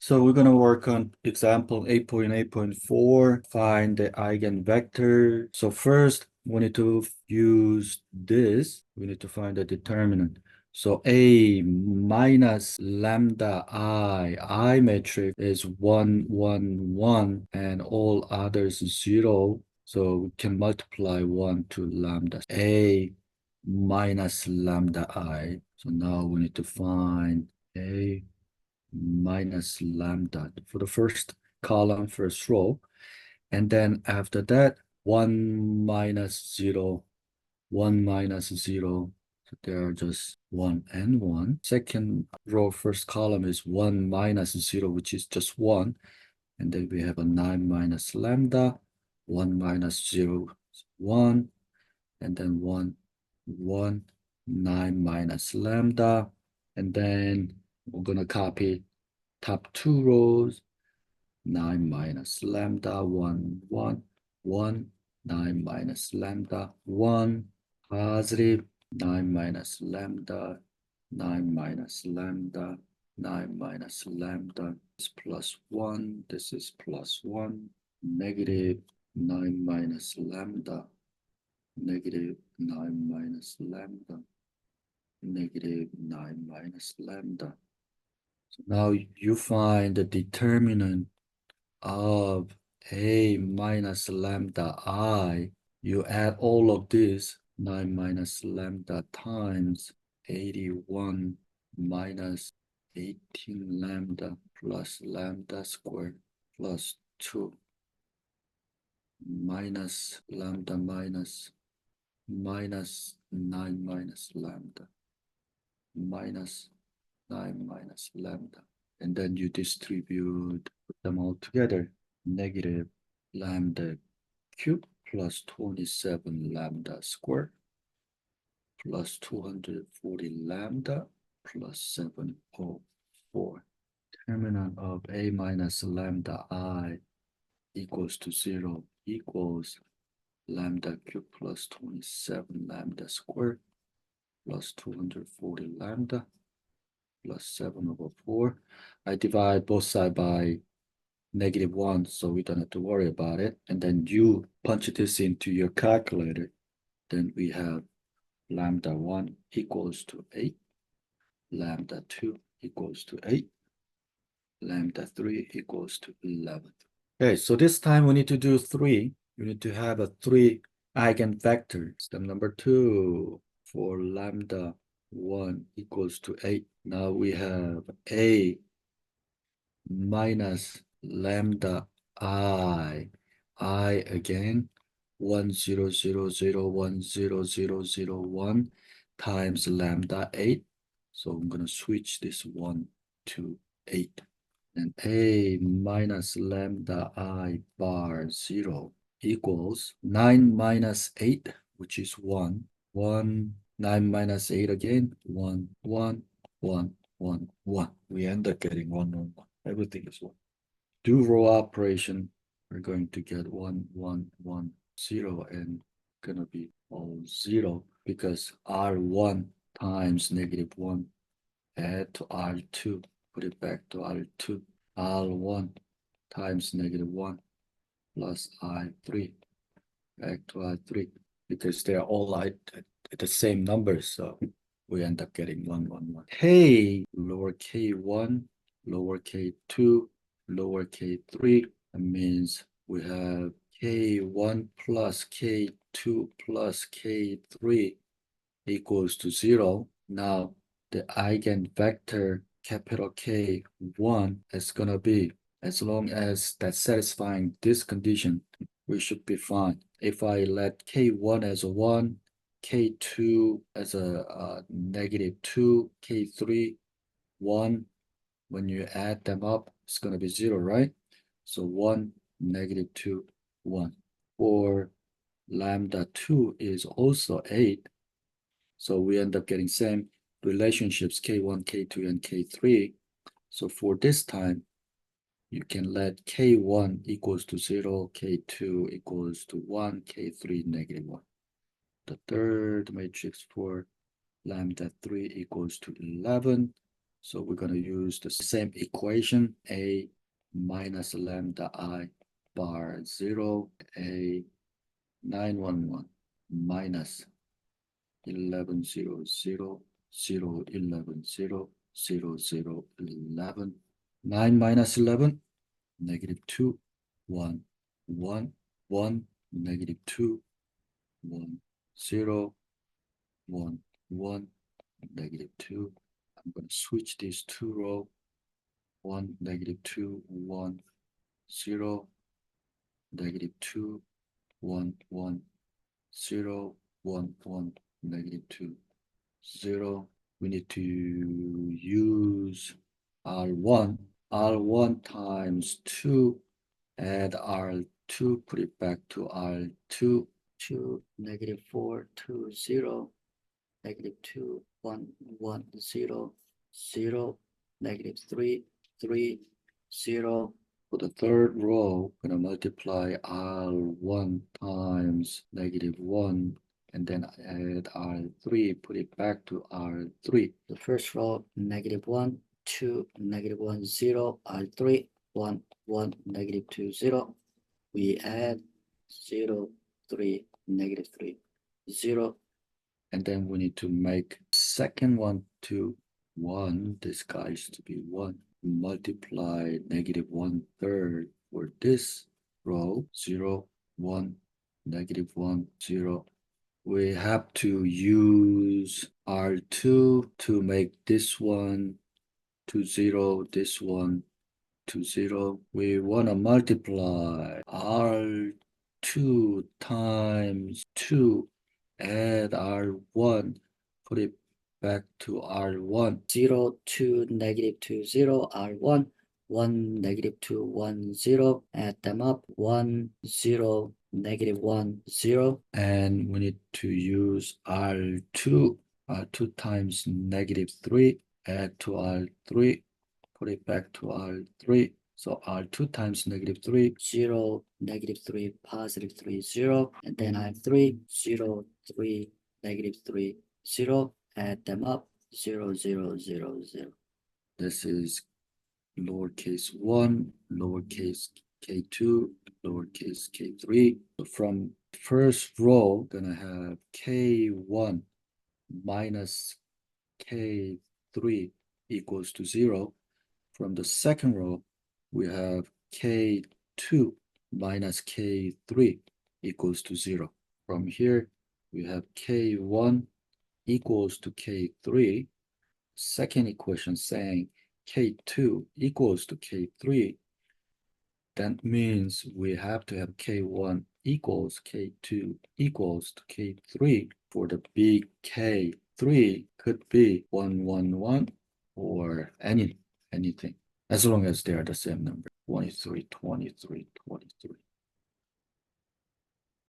So we're going to work on example 8.8.4, find the eigenvector. So first, we need to use this. We need to find the determinant. So A minus lambda I matrix is 1, 1, 1, and all others 0. So we can multiply 1 to lambda. A minus lambda I. So now we need to find A minus lambda for the first column, first row. And then after that, 1 minus 0, 1 minus 0. So there are just 1 and 1. Second row, first column is 1 minus 0, which is just 1. And then we have a 9 minus lambda, 1 minus 0, 1. And then 1, 1, 9 minus lambda. And then we're going to copy top two rows, 9 minus lambda, 1, 1, 1, 9 minus lambda, 1, positive, 9 minus lambda, 9 minus lambda, 9 minus lambda is plus 1, this is plus 1, negative 9 minus lambda, negative 9 minus lambda, negative 9 minus lambda. So now you find the determinant of A minus lambda I. You add all of this, 9 minus lambda times 81 minus 18 lambda plus lambda squared plus 2 minus lambda minus 9 minus lambda minus 9 minus lambda. And then you distribute them all together. Negative lambda cubed plus 27 lambda squared plus 240 lambda plus 704. Determinant of A minus lambda I equals to 0 equals lambda cubed plus 27 lambda squared plus 240 lambda plus 7/4. I divide both sides by -1, so we don't have to worry about it. And then you punch this into your calculator. Then we have lambda 1 equals to 8, lambda 2 equals to 8, lambda 3 equals to 11. Okay, so this time we need to do 3. We need to have a 3 eigenvector. Step number 2 for lambda 1 equals to 8. Now we have A minus lambda I again 1 0 0 0 1 0 0 0 1 times lambda 8. So I'm going to switch this 1 to 8. And A minus lambda I bar 0 equals 9 minus 8, which is 1. 1, 9 minus 8 again, 1, 1, 1, 1, 1. We end up getting 1, 1, 1. Everything is 1. Do row operation, we're going to get 1, 1, 1, 0, and gonna be all 0 because R1 times -1 add to R2, put it back to R2, R1 times -1 plus R3 back to R3 because they're all at the same numbers, so we end up getting 1, 1, 1. Hey, lower k1, lower k2, lower k3. That means we have k1 plus k2 plus k3 equals to 0. Now the eigenvector capital K1 is going to be, as long as that's satisfying this condition, we should be fine. If I let K1 as a 1, K2 as a -2, K3, 1, when you add them up, it's going to be 0, right? So 1, -2, 1. For lambda 2 is also 8. So we end up getting same relationships, K1, K2, and K3. So for this time, you can let K1 equals to 0, K2 equals to 1, K3 -1. The third matrix for lambda 3 equals to 11, So we're going to use the same equation, A minus lambda I bar 0, A 911 minus 11 0 0 0 11 0 0 0 11 9 minus 11 negative 2 1 1 1 negative 2 1 0 1 1 negative 2. I'm going to switch these two rows. 1 negative 2 1 0 negative 2 1 1 0 1 1 negative 2 0. We need to use R1. R1 times 2, add R2, put it back to R2. 2, negative 4, 2, 0, negative 2, 1, 1, 0, 0, negative 3, 3, 0. For the third row, I'm going to multiply R1 times negative 1 and then add R3, put it back to R3. The first row, negative 1, 2, negative 1, 0, R3, 1, 1, negative 2, 0. We add 0, 3, negative 3, 0. And then we need to make second one to 1. This guy is to be 1. Multiply negative 1/3 for this row, 0, 1, negative 1, 0. We have to use R2 to make this one to 0, this one to 0. We want to multiply R2 times 2, add R1, put it back to R1. 0, 2, negative 2, 0, R1, 1, negative 2, 1, 0, add them up, 1, 0, negative 1, 0, and we need to use R2, R2 times negative 3, add to R3, put it back to R3. So R2 times negative 3, 0, negative 3, positive 3, 0, and then I have 3, 0, 3, negative 3, 0, add them up, 0, 0, 0, 0. This is lowercase 1, lowercase k2, lowercase k3. So from first row, gonna have k1 minus k3 equals to 0. From the second row, we have k2 minus k3 equals to 0. From here, we have k1 equals to k3. Second equation saying k2 equals to k3. That means we have to have k1 equals k2 equals to k3 for the big K3 could be 1, 1, 1 or anything, as long as they are the same number, 23, 23, 23.